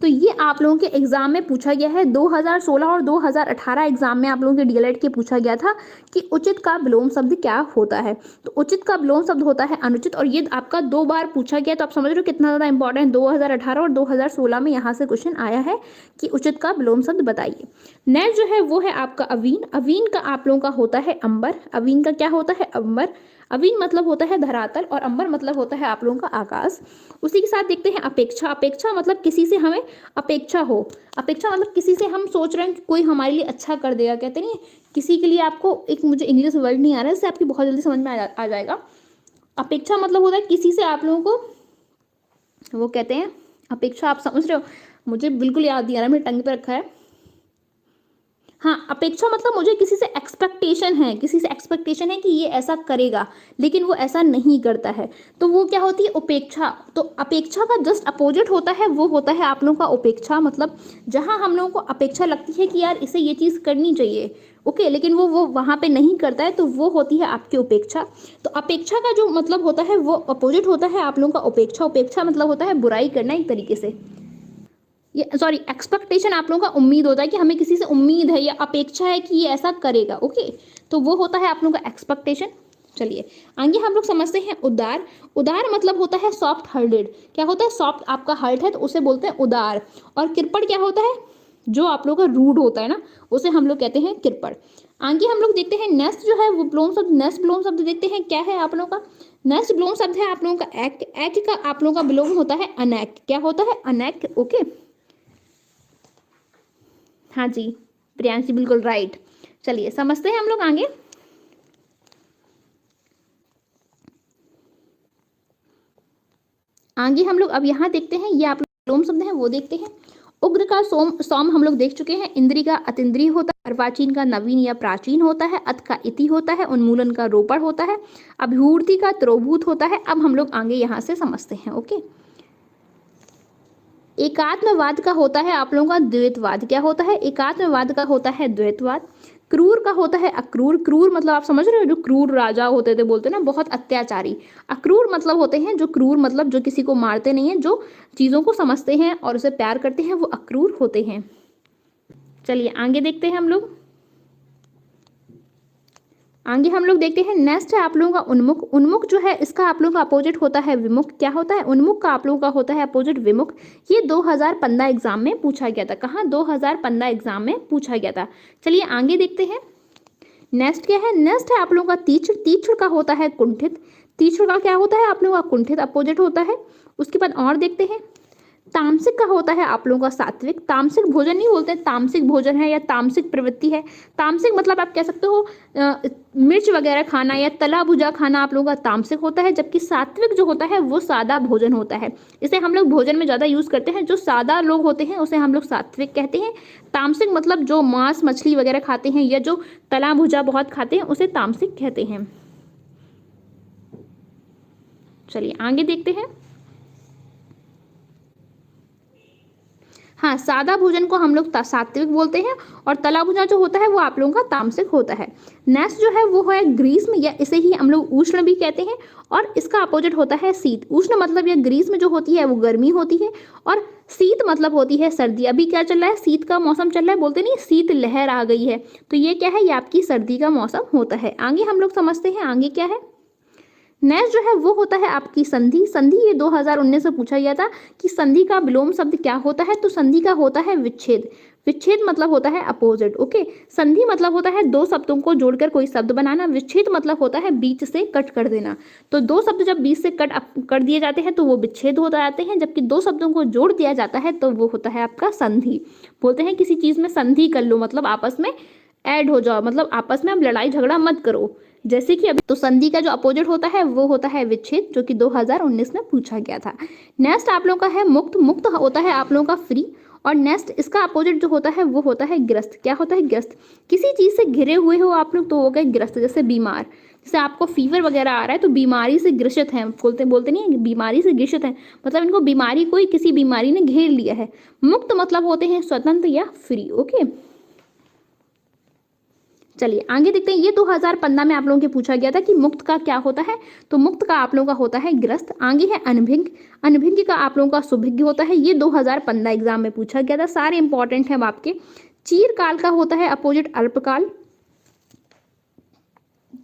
तो ये आप लोगों के एग्जाम में पूछा गया है 2016 और 2018 एग्जाम में आप लोगों के डीएलएड के पूछा गया था कि उचित का विलोम शब्द क्या होता है। तो उचित का विलोम शब्द होता है अनुचित, और ये आपका 2 बार पूछा गया। तो आप समझ रहे हो कितना ज़्यादा इंपॉर्टेंट। 2018 और 2016 में यहाँ से क्वेश्चन आया है कि उचित का विलोम शब्द बताइए। नेक्स्ट जो है वो है आपका अवीन। अवीन का आप लोगों का होता है अंबर। अवीन का क्या होता है? अंबर। अवीन मतलब होता है धरातल, और अंबर मतलब होता है आप लोगों का आकाश। उसी के साथ देखते हैं अपेक्षा। अपेक्षा मतलब किसी से हमें अपेक्षा हो। अपेक्षा मतलब किसी से हम सोच रहे हैं कि कोई हमारे लिए अच्छा कर देगा। कहते नहीं, किसी के लिए आपको एक, मुझे इंग्लिश वर्ड नहीं आ रहा है, इससे आपकी बहुत जल्दी समझ में आ जाएगा। अपेक्षा मतलब होता है किसी से आप लोगों को वो कहते हैं अपेक्षा। आप समझ रहे हो? मुझे बिल्कुल याद नहीं आ रहा, मेरे टंग पे रखा है। हाँ, अपेक्षा मतलब मुझे किसी से एक्सपेक्टेशन है, किसी से एक्सपेक्टेशन है कि ये ऐसा करेगा लेकिन वो ऐसा नहीं करता है, तो वो क्या होती है? उपेक्षा। तो अपेक्षा का जस्ट अपोजिट होता है वो होता है आप लोगों का उपेक्षा। मतलब जहाँ हम लोगों को अपेक्षा लगती है कि यार इसे ये चीज़ करनी चाहिए, ओके, लेकिन वो वहाँ पे नहीं करता है, तो वो होती है आपकी उपेक्षा। तो अपेक्षा का जो मतलब होता है वो अपोजिट होता है आप लोगों का उपेक्षा। उपेक्षा मतलब होता है बुराई करना एक तरीके से। ये सॉरी, एक्सपेक्टेशन आप लोगों का उम्मीद होता है कि हमें किसी से उम्मीद है या अपेक्षा है कि ये ऐसा करेगा। ओके, तो वो होता है आप लोगों का एक्सपेक्टेशन। चलिए आगे हम लोग समझते हैं उदार। उदार मतलब होता है सॉफ्ट हार्टेड। क्या होता है? सॉफ्ट आपका हार्ट है तो उसे बोलते हैं उदार। और कृपण क्या होता है? जो आप लोगों का रूड होता है ना, उसे हम लोग कहते हैं कृपण। आगे हम लोग देखते हैं नेक्स्ट जो है वो विलोम शब्द। नेक्स्ट विलोम शब्द देखते हैं क्या है आप लोगों का। नेक्स्ट विलोम शब्द है आप लोगों का एक। एक का आप लोगों का विलोम होता है अनेक। क्या होता है? अनेक। ओके, हाँ जी प्रियांशी, बिल्कुल राइट। चलिए समझते हैं हम लोग आगे। आगे हम लोग अब यहाँ देखते हैं, ये आप लोग विलोम शब्द हैं वो देखते हैं। उग्र का सोम हम लोग देख चुके हैं। इंद्री का अतिंद्रिय होता है। अर्वाचीन का नवीन या प्राचीन होता है। अत का इति होता है। उन्मूलन का रोपण होता है। अभिहूर्ति का त्रोभूत होता है। अब हम लोग आगे यहाँ से समझते हैं। ओके, एकात्मवाद का होता है आप लोगों का द्वैतवाद। क्या होता है? एकात्मवाद का होता है द्वैतवाद। क्रूर का होता है अक्रूर। क्रूर मतलब आप समझ रहे हो, जो क्रूर राजा होते थे, बोलते ना बहुत अत्याचारी। अक्रूर मतलब होते हैं जो क्रूर मतलब जो किसी को मारते नहीं है, जो चीज़ों को समझते हैं और उसे प्यार करते हैं, वो अक्रूर होते हैं। चलिए आगे देखते हैं हम लोग। आगे हम लोग देखते हैं नेक्स्ट है आप लोगों का उन्मुख। उन्मुख जो है इसका आप लोगों का अपोजिट होता है विमुख। क्या होता है? उन्मुख का आप लोगों का होता है अपोजिट विमुख। ये 2015 एग्जाम में पूछा गया था। कहाँ? 2015 एग्जाम में पूछा गया था। चलिए आगे देखते हैं। नेस्ट क्या है? नेस्ट है आप लोगों का तीक्ष्ण, तीक्ष्ण का होता है कुंठित, तीक्ष्ण का क्या होता है आप लोगों का? कुंठित अपोजिट होता है। उसके बाद और देखते हैं, तामसिक का होता है आप लोगों का सात्विक, तामसिक भोजन नहीं बोलते, तामसिक भोजन है या तामसिक प्रवृत्ति है। तामसिक मतलब आप कह सकते हो मिर्च वगैरह खाना या तला भुजा खाना आप लोगों का तामसिक होता है, जबकि सात्विक जो होता है वो सादा भोजन होता है। इसे हम लोग भोजन में ज़्यादा यूज़ करते हैं, जो सादा लोग होते हैं उसे हम लोग सात्विक कहते हैं। तामसिक मतलब जो मांस मछली वगैरह खाते हैं या जो तला भुजा बहुत खाते हैं उसे तामसिक कहते हैं। चलिए आगे देखते हैं। हाँ, सादा भोजन को हम लोग सात्विक बोलते हैं और तला भुना जो होता है वो आप लोगों का तामसिक होता है। नेक्स्ट जो है वो है ग्रीष्म, या इसे ही हम लोग उष्ण भी कहते हैं, और इसका अपोजिट होता है शीत। उष्ण मतलब या ग्रीष्म जो होती है वो गर्मी होती है, और शीत मतलब होती है सर्दी। अभी क्या चल रहा है? शीत का मौसम चल रहा है, बोलते नहीं शीत लहर आ गई है, तो ये क्या है? ये आपकी सर्दी का मौसम होता है। आगे हम लोग समझते हैं, आगे क्या है? नेक्स्ट जो है वो होता है आपकी संधि। संधि ये 2019 में पूछा गया था कि संधि का विलोम शब्द क्या होता है, तो संधि का होता है विच्छेद। विच्छेद मतलब होता है अपोजिट। ओके, संधि मतलब होता है दो शब्दों को जोड़कर कोई शब्द बनाना, विच्छेद मतलब होता है बीच से कट कर देना। तो दो शब्द जब बीच से कट कर दिए जाते हैं तो वो विच्छेद हो जाते हैं, जबकि दो शब्दों को जोड़ दिया जाता है तो वो होता है आपका संधि। बोलते हैं किसी चीज में संधि कर लो, मतलब आपस में ऐड हो जाओ, मतलब आपस में अब लड़ाई झगड़ा मत करो, जैसे कि अभी। तो संधि का जो अपोजिट होता है वो होता है विच्छेद, जो कि 2019 में पूछा गया था। नेक्स्ट आप लोगों का है मुक्त। मुक्त होता है आप लोगों का फ्री, और नेक्स्ट इसका अपोजिट जो होता है वो होता है ग्रस्त। क्या होता है? ग्रस्त। किसी चीज से घिरे हुए हो आप लोग तो वो गए ग्रस्त। जैसे बीमार, जैसे आपको फीवर वगैरह आ रहा है तो बीमारी से ग्रसित है, बोलते नहीं है, बीमारी से ग्रसित है, मतलब इनको बीमारी, कोई किसी बीमारी ने घेर लिया है। मुक्त मतलब होते हैं स्वतंत्र या फ्री। ओके, चलिए आगे देखते हैं। ये 2015 में आप लोगों के पूछा गया था कि मुक्त का क्या होता है, तो मुक्त का आप लोगों का होता है ग्रस्त। आगे है अनभिज्ञ। अनभिज्ञ का आप लोगों का सुभिज्ञ होता है। ये 2015 एग्जाम में पूछा गया था, सारे इंपॉर्टेंट है आपके। चीरकाल का होता है अपोजिट अल्पकाल।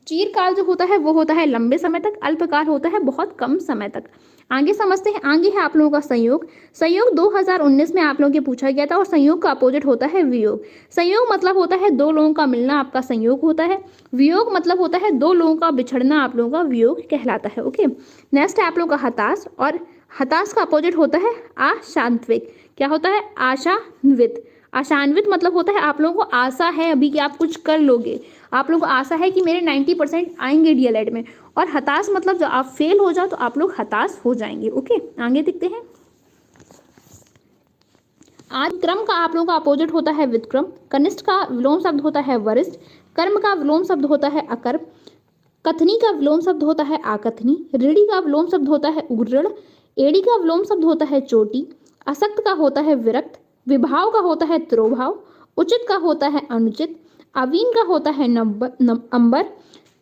चीरकाल जो होता है वो होता है लंबे समय तक, अल्पकाल होता है बहुत कम समय तक। आगे समझते हैं। आगे है आप लोगों का संयोग। संयोग 2019 में आप लोगों के पूछा गया था, और संयोग का अपोजिट होता है वियोग। संयोग मतलब होता है दो लोगों का मिलना, आपका संयोग होता है। वियोग मतलब होता है दो लोगों का बिछड़ना, आप लोगों का वियोग कहलाता है। ओके, नेक्स्ट है आप लोगों का हताश, और हताश का अपोजिट होता है आशान्वित। क्या होता है? आशान्वित। आशान्वित मतलब होता है आप लोगों को आशा है अभी कि आप कुछ कर लोगे, आप लोगों को आशा है कि मेरे 90% आएंगे डीएलएड में। और हताश मतलब जब आप फेल हो जाओ तो आप लोग हताश हो जाएंगे। ओके, आगे देखते हैं। आज क्रम का आप लोगों का अपोजिट होता है विक्रम। कनिष्ठ का विलोम शब्द होता है वरिष्ठ। कर्म का विलोम शब्द होता है अकर्म। कथनी का विलोम शब्द होता है आकथनी। ऋणी का विलोम शब्द होता है उऋण। एड़ी का विलोम शब्द होता है चोटी। असक्त का होता है विरक्त। विभाव का होता है तिरोभाव। उचित का होता है अनुचित। अवीन का होता है अंबर।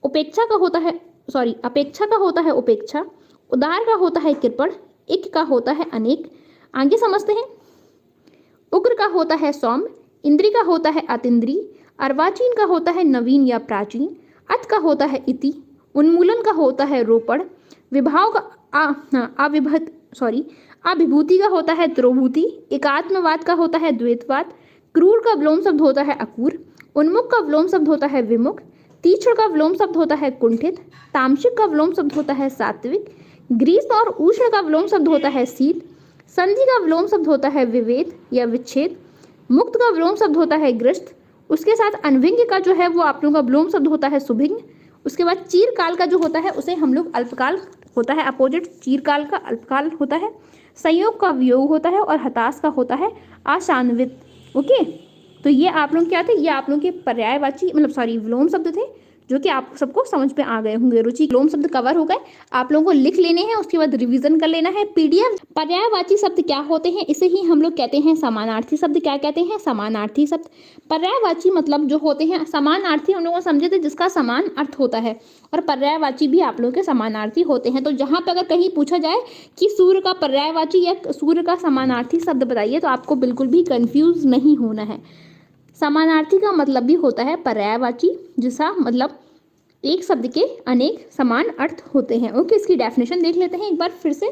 उपेक्षा का होता है अपेक्षा का होता है उपेक्षा। उदार का होता है कृपण। इक का होता है अनेक। आगे समझते हैं। उग्र का होता है सौम्य। इंद्री का होता है अतिद्री। अर्वाचीन का होता है नवीन या प्राचीन। अत का होता है इति। उन्मूलन का होता है रोपण। विभाव का अभिभूति का होता है त्रोभूति। एकात्मवाद का होता है द्वैतवाद। क्रूर का विलोम शब्द होता है अकूर। उन्मुख का विलोम शब्द होता है विमुख। तीक्ष्ण का विलोम शब्द होता है कुंठित। तामसिक का विलोम शब्द होता है सात्विक। ग्रीष्म और उष्ण का विलोम शब्द होता है शीत। संधि का विलोम शब्द होता है विभेद या विच्छेद। मुक्त का विलोम शब्द होता है ग्रस्त। उसके साथ अनभिज्ञ का जो है वो आप लोगों का विलोम शब्द होता है सुभिज्ञ। उसके बाद चीरकाल का जो होता है उसे हम लोग अल्पकाल होता है अपोजिट, चीरकाल का अल्पकाल होता है। संयोग का वियोग होता है, और हताश का होता है आशान्वित। ओके, तो ये आप लोग क्या थे? ये आप लोग के पर्यायवाची विलोम शब्द थे, जो कि आप सबको समझ में आ गए होंगे। रुचि विलोम शब्द कवर हो गए, आप लोगों को लिख लेने हैं, उसके बाद रिवीजन कर लेना है। पीडीएफ। पर्यायवाची शब्द क्या होते हैं? इसे ही हम लोग कहते हैं समानार्थी शब्द। क्या कहते हैं? समानार्थी शब्द। पर्यायवाची मतलब जो होते हैं, समानार्थी हम लोग समझे थे जिसका समान अर्थ होता है, और पर्यायवाची भी आप लोगों के समानार्थी होते हैं। तो जहाँ पे अगर कहीं पूछा जाए कि सूर्य का पर्यायवाची या सूर्य का समानार्थी शब्द बताइए, तो आपको बिल्कुल भी कंफ्यूज नहीं होना है। समानार्थी का मतलब भी होता है पर्यायवाची, जिसका मतलब एक शब्द के अनेक समान अर्थ होते हैं। ओके, इसकी डेफिनेशन देख लेते हैं एक बार फिर से।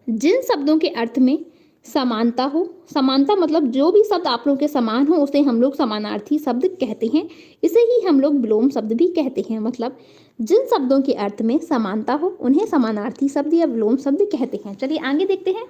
जिन शब्दों के अर्थ में समानता हो, समानता मतलब जो भी शब्द आप लोगों के समान हो उसे हम लोग समानार्थी शब्द कहते हैं। इसे ही हम लोग विलोम शब्द भी कहते हैं। मतलब जिन शब्दों के अर्थ में समानता हो उन्हें समानार्थी शब्द या विलोम शब्द कहते हैं। चलिए आगे देखते हैं।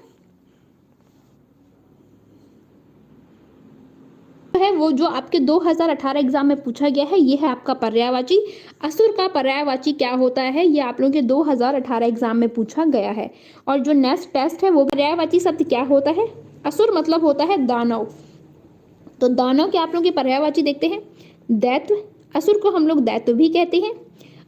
है वो जो आपके 2018 एग्जाम में पूछा गया है, ये है आपका पर्यायवाची। असुर का पर्यायवाची क्या होता है, ये आप लोगों के 2018 एग्जाम में पूछा गया है। और जो नेक्स्ट टेस्ट है वो पर्यायवाची शब्द क्या होता है, असुर मतलब होता है दानव। तो दानव के आप लोग के पर्यायवाची देखते हैं, दैत्य। असुर को हम लोग दैत्य भी कहते हैं,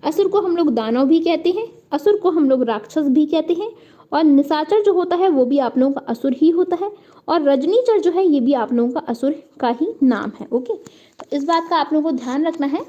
असुर को हम लोग दानव भी कहते हैं, असुर को हम लोग राक्षस भी कहते हैं। और निशाचर जो होता है वो भी आप लोगों का असुर ही होता है। और रजनीचर जो है ये भी आप लोगों का असुर का ही नाम है। ओके, तो इस बात का आप लोगों को ध्यान रखना है।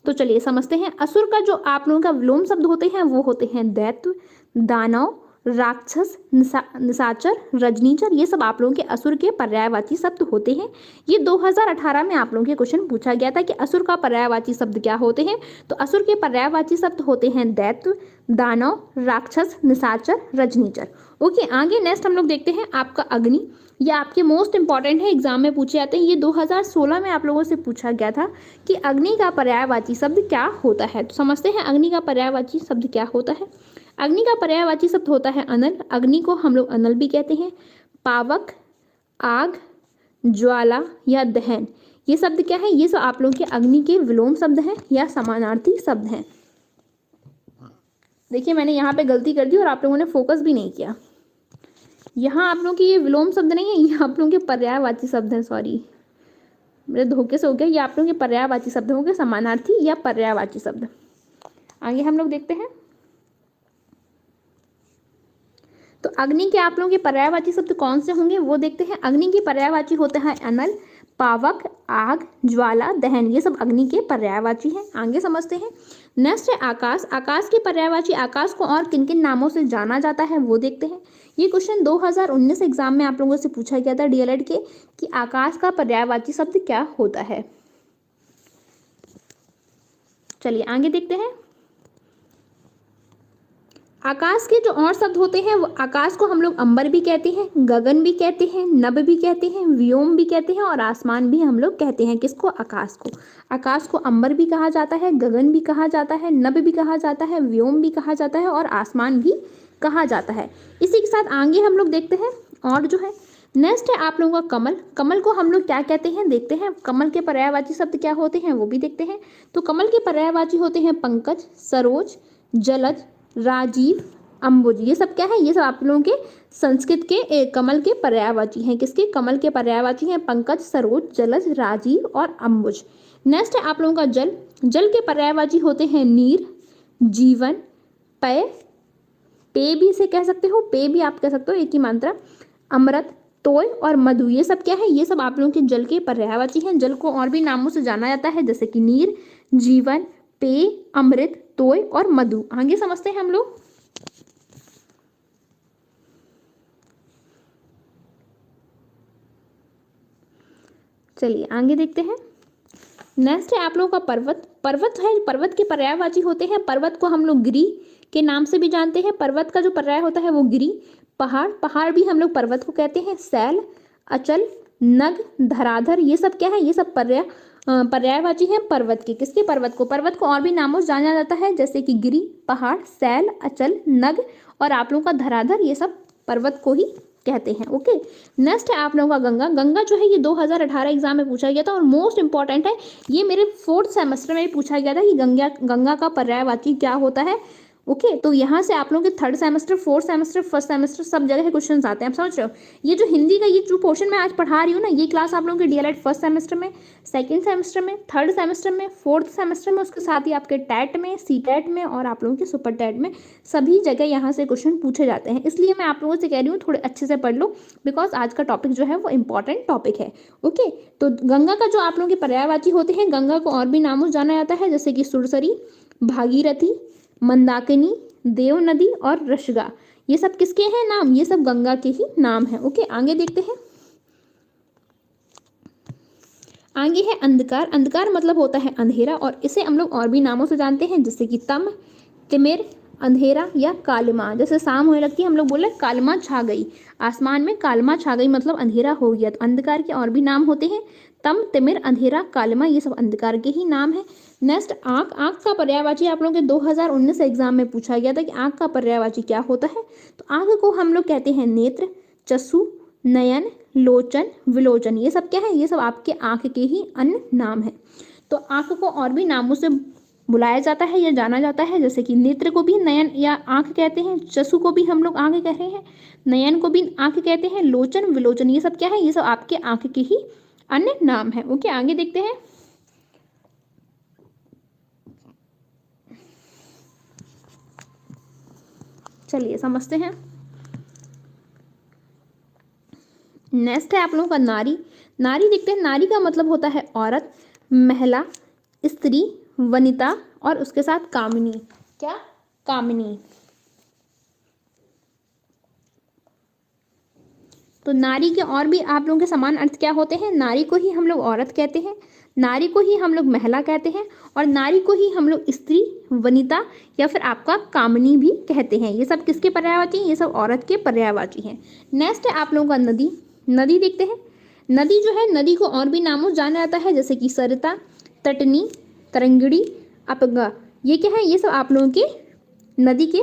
तो चलिए समझते हैं। असुर का जो आप लोगों का विलोम शब्द होते हैं वो होते हैं दैत्य, दानव, राक्षस, निशाचर, रजनीचर। ये सब आप लोगों के असुर के पर्यायवाची शब्द होते हैं। ये 2018 में आप लोगों के क्वेश्चन पूछा गया था कि असुर का पर्यायवाची शब्द क्या होते हैं। तो असुर के पर्यायवाची शब्द होते हैं दैत्य, दानव, राक्षस, निशाचर, रजनीचर। ओके, आगे नेक्स्ट हम लोग देखते हैं आपका अग्नि। ये आपके मोस्ट इंपॉर्टेंट है, एग्जाम में पूछे जाते हैं। ये 2016 में आप लोगों से पूछा गया था कि अग्नि का पर्यायवाची शब्द क्या होता है। तो समझते हैं अग्नि का पर्यायवाची शब्द क्या होता है। अग्नि का पर्यायवाची शब्द होता है अनल। अग्नि को हम लोग अनल भी कहते हैं। पावक, आग, ज्वाला या दहन, ये शब्द क्या है, ये सब आप लोगों के अग्नि के विलोम शब्द हैं या समानार्थी शब्द हैं। देखिए मैंने यहाँ पे गलती कर दी और आप लोगों ने फोकस भी नहीं किया। यहाँ आप लोगों के ये विलोम शब्द नहीं है, ये आप लोगों के पर्यायवाची शब्द हैं। सॉरी, मेरे धोखे से हो गया। ये आप लोगों के पर्यायवाची शब्द होंगे, समानार्थी या पर्यायवाची शब्द। आगे हम लोग देखते हैं। तो अग्नि के आप लोगों के पर्यायवाची शब्द कौन से होंगे वो देखते हैं। अग्नि के पर्यायवाची होते हैं अनल, पावक, आग, ज्वाला, दहन। ये सब अग्नि के पर्यायवाची हैं। आगे समझते हैं। नेक्स्ट है आकाश। आकाश के पर्यायवाची, आकाश को और किन किन नामों से जाना जाता है वो देखते हैं। ये क्वेश्चन 2019 एग्जाम में आप लोगों से पूछा गया था डीएलएड के कि आकाश का पर्यायवाची शब्द क्या होता है। चलिए आगे देखते हैं। आकाश के जो और शब्द होते हैं वो, आकाश को हम लोग अंबर भी कहते हैं, गगन भी कहते हैं, नभ भी कहते हैं, व्योम भी कहते हैं और आसमान भी हम लोग कहते हैं। किसको, आकाश को। आकाश को अंबर भी कहा जाता है, गगन भी कहा जाता है, नभ भी कहा जाता है, व्योम भी कहा जाता है और आसमान भी कहा जाता है। इसी के साथ आगे हम लोग देखते हैं और जो है नेक्स्ट है आप लोगों का कमल। कमल को हम लोग क्या कहते हैं देखते हैं। कमल के पर्यायवाची शब्द क्या होते हैं वो भी देखते हैं। तो कमल के पर्यायवाची होते हैं पंकज, सरोज, जलज, राजीव, अंबुज। ये सब क्या है, ये सब आप लोगों के संस्कृत के कमल के पर्यायवाची हैं। किसके, कमल के पर्यायवाची हैं पंकज, सरोज, जलज, राजीव और अंबुज। नेक्स्ट है आप लोगों का जल। जल के पर्यायवाची होते हैं नीर, जीवन, पेय, पेय भी इसे कह सकते हो, पेय भी आप कह सकते हो, एक ही मात्रा, अमृत, तोय और मधु। ये सब क्या है, ये सब आप लोगों के जल के पर्यायवाची हैं। जल को और भी नामों से जाना जाता है जैसे कि नीर, जीवन, पेय, अमृत, तोय और मधु। आगे समझते हैं हम लोग। चलिए आगे देखते हैं। नेक्स्ट है आप लोगों का पर्वत। पर्वत है, पर्वत के पर्यायवाची होते हैं। पर्वत को हम लोग गिरी के नाम से भी जानते हैं। पर्वत का जो पर्याय होता है वो गिरी। पहाड़, पहाड़ भी हम लोग पर्वत को कहते हैं। शैल, अचल, नग, धराधर, ये सब क्या है, ये सब पर्यायवाची हैं पर्वत के। किसके, पर्वत को। पर्वत को और भी नामों से जाना जाता है जैसे कि गिरी, पहाड़, शैल, अचल, नग और आप लोगों का धराधर, ये सब पर्वत को ही कहते हैं। ओके, नेक्स्ट है आप लोगों का गंगा। गंगा जो है ये 2018 एग्जाम में पूछा गया था और मोस्ट इंपॉर्टेंट है। ये मेरे 4th सेमेस्टर में भी पूछा गया था कि गंगा का पर्यायवाची क्या होता है। ओके, तो यहाँ से आप लोगों के 3rd semester, 4th semester, 1st semester सब जगह क्वेश्चन आते हैं। आप समझ रहे हो। ये जो हिंदी का ये जो पोर्शन मैं आज पढ़ा रही हूँ ना, ये क्लास आप लोगों के डीएलएड 1st सेमेस्टर में, 2nd सेमेस्टर में, 3rd सेमेस्टर में, 4th सेमेस्टर में, उसके साथ ही आपके टैट में, सीटैट में और आप लोगों के सुपर टैट में, सभी जगह यहाँ से क्वेश्चन पूछे जाते हैं। इसलिए मैं आप लोगों से कह रही हूँ थोड़े अच्छे से पढ़ लो, बिकॉज आज का टॉपिक जो है वो इंपॉर्टेंट टॉपिक है। ओके, तो गंगा का जो आप लोगों के पर्यायवाची होते हैं, गंगा को और भी नामों से जाना जाता है जैसे कि सुरसरी, भागीरथी, मंदाकिनी, देव नदी और रशगा। ये सब किसके हैं नाम, ये सब गंगा के ही नाम है। ओके, आगे देखते हैं। आगे है अंधकार। अंधकार मतलब होता है अंधेरा और इसे हम लोग और भी नामों से जानते हैं जैसे कि तम, तिमिर, अंधेरा या कालिमा। जैसे शाम होने लगती है हम लोग बोले कालिमा छा गई, आसमान में कालिमा छा गई मतलब अंधेरा हो गया। तो अंधकार के और भी नाम होते हैं, तम, तिमिर, अंधेरा, कालिमा, ये सब अंधकार के ही नाम है। नेक्स्ट आँख। आँख का पर्यायवाची आप लोगों के 2019 एग्जाम में पूछा गया था कि आँख का पर्यायवाची क्या होता है। तो आँख को हम लोग कहते हैं नेत्र, चक्षु, नयन, लोचन, विलोचन। ये सब क्या है, ये सब आपके आँख के ही अन्य नाम है। तो आँख को और भी नामों से बुलाया जाता है या जाना जाता है, जैसे कि नेत्र को भी नयन या आँख कहते हैं, चक्षु को भी हम लोग आँख कह रहे हैं, नयन को भी आँख कहते हैं, लोचन, विलोचन, ये सब क्या है, ये सब आपके आँख के ही अन्य नाम है। ओके, आगे देखते हैं। चलिए समझते हैं। नेक्स्ट है आप लोगों का नारी। नारी देखते हैं। नारी का मतलब होता है औरत, महिला, स्त्री, वनिता और उसके साथ कामिनी। क्या? कामिनी। तो नारी के और भी आप लोगों के समान अर्थ क्या होते हैं। नारी को ही हम लोग औरत कहते हैं, नारी को ही हम लोग महिला कहते हैं और नारी को ही हम लोग स्त्री, वनिता या फिर आपका कामिनी भी कहते हैं। ये सब किसके पर्यायवाची हैं? ये सब औरत के पर्यायवाची हैं। नेक्स्ट है आप लोगों का नदी। नदी देखते हैं। नदी जो है, नदी को और भी नामों से जाना जाता है, जैसे कि सरिता, तटनी, तरंगिणी, अपगा। ये क्या है, ये सब आप लोगों के नदी के